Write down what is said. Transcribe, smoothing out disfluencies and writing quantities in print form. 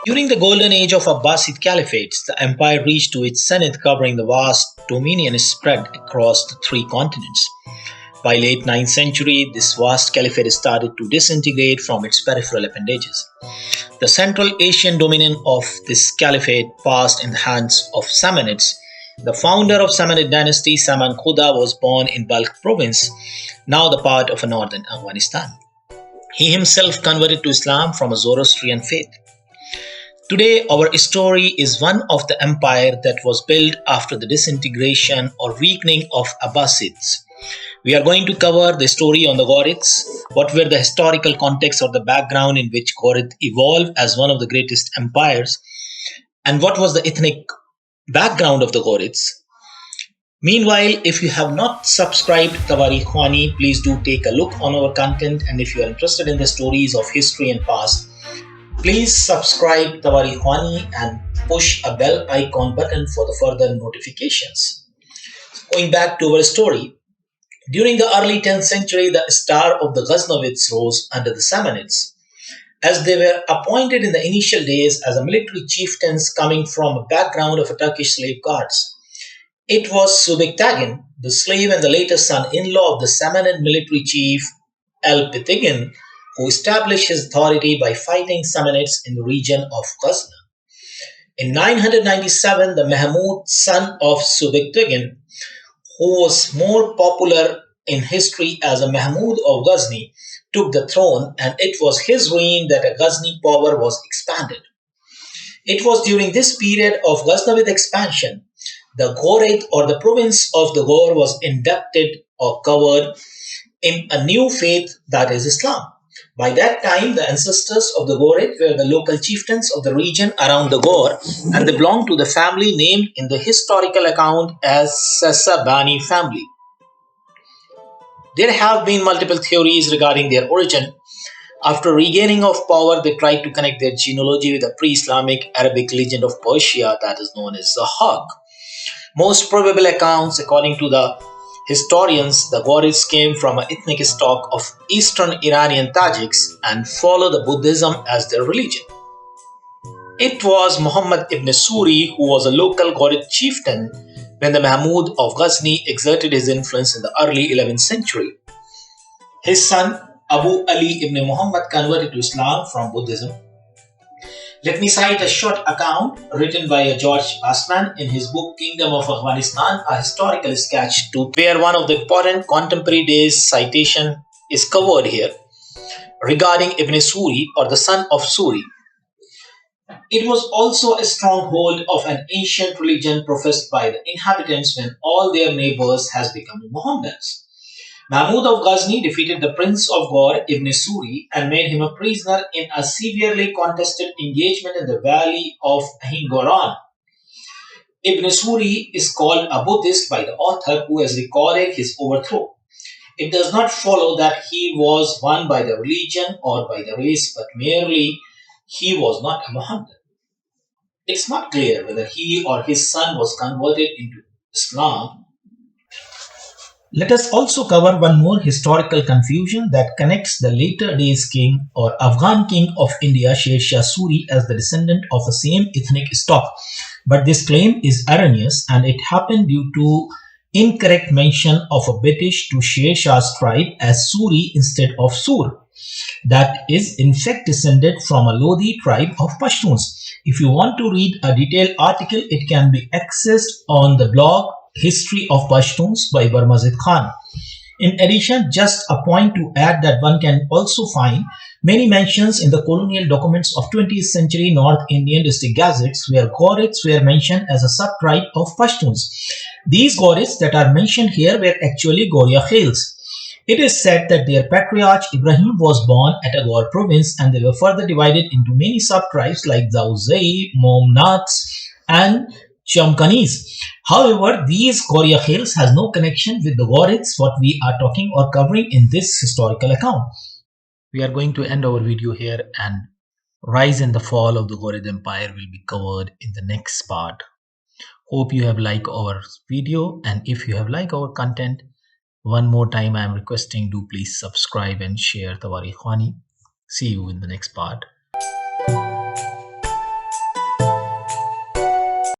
During the golden age of Abbasid caliphates, the empire reached to its zenith, covering the vast dominion spread across the three continents. By late 9th century, this vast caliphate started to disintegrate from its peripheral appendages. The Central Asian dominion of this caliphate passed in the hands of Samanids. The founder of Samanid dynasty, Saman Khuda, was born in Balkh province, now the part of northern Afghanistan. He himself converted to Islam from a Zoroastrian faith. Today, our story is one of the empire that was built after the disintegration or weakening of Abbasids. We are going to cover the story on the Ghorids, what were the historical context or the background in which Ghorid evolved as one of the greatest empires, and what was the ethnic background of the Ghorids. Meanwhile, if you have not subscribed Tawari Khwani, please do take a look on our content, and if you are interested in the stories of history and past, please subscribe Tawari Khwani and push a bell icon button for the further notifications. Going back to our story, during the early 10th century, the star of the Ghaznavids rose under the Samanids, as they were appointed in the initial days as a military chieftains coming from a background of a Turkish slave guards. It was Subektagan, the slave and the later son-in-law of the Samanid military chief El-Pitigin, who established his authority by fighting Samanids in the region of Ghazna. In 997, the Mahmud, son of Subektagan, who was more popular in history as a Mahmud of Ghazni, took the throne, and it was his reign that a Ghazni power was expanded. It was during this period of Ghaznavid expansion, the Ghorid or the province of the Ghor was inducted or covered in a new faith, that is Islam. By that time, the ancestors of the Ghorids were the local chieftains of the region around the Ghor, and they belonged to the family named in the historical account as Sasabani Family. There have been multiple theories regarding their origin. After regaining of power, they tried to connect their genealogy with a pre-Islamic Arabic legend of Persia that is known as the Hawk. Most probable accounts, according to the historians, the Ghorids came from an ethnic stock of Eastern Iranian Tajiks and follow the Buddhism as their religion. It was Muhammad ibn Suri who was a local Ghorid chieftain when the Mahmud of Ghazni exerted his influence in the early 11th century. His son Abu Ali ibn Muhammad converted to Islam from Buddhism. Let me cite a short account written by George Basman in his book Kingdom of Afghanistan, a historical sketch to where one of the important contemporary days citation is covered here regarding Ibn Suri or the son of Suri. It was also a stronghold of an ancient religion professed by the inhabitants when all their neighbors has become Mohammedans. Mahmud of Ghazni defeated the prince of Ghor, Ibn Suri, and made him a prisoner in a severely contested engagement in the valley of Hingoran. Ibn Suri is called a Buddhist by the author who has recorded his overthrow. It does not follow that he was won by the religion or by the race, but merely he was not a Mohammedan. It's not clear whether he or his son was converted into Islam. Let us also cover one more historical confusion that connects the later days king or Afghan king of India, Sher Shah Suri, as the descendant of the same ethnic stock. But this claim is erroneous, and it happened due to incorrect mention of a British to Sher Shah's tribe as Suri instead of Sur. That is in fact descended from a Lodi tribe of Pashtuns. If you want to read a detailed article, it can be accessed on the blog History of Pashtuns by Barmazid Khan. In addition, just a point to add that one can also find many mentions in the colonial documents of 20th century North Indian district gazettes where Ghorids were mentioned as a sub-tribe of Pashtuns. These Ghorids that are mentioned here were actually Goria Khels. It is said that their patriarch Ibrahim was born at a Ghor province, and they were further divided into many sub-tribes like Zauzai, Momnats, and Chamkanis. However, these Goria Khels has no connection with the Ghorids what we are talking or covering in this historical account. We are going to end our video here, and rise and the fall of the Ghorid Empire will be covered in the next part. Hope you have liked our video, and if you have liked our content, one more time I am requesting do please subscribe and share Tawari Khwani. See you in the next part.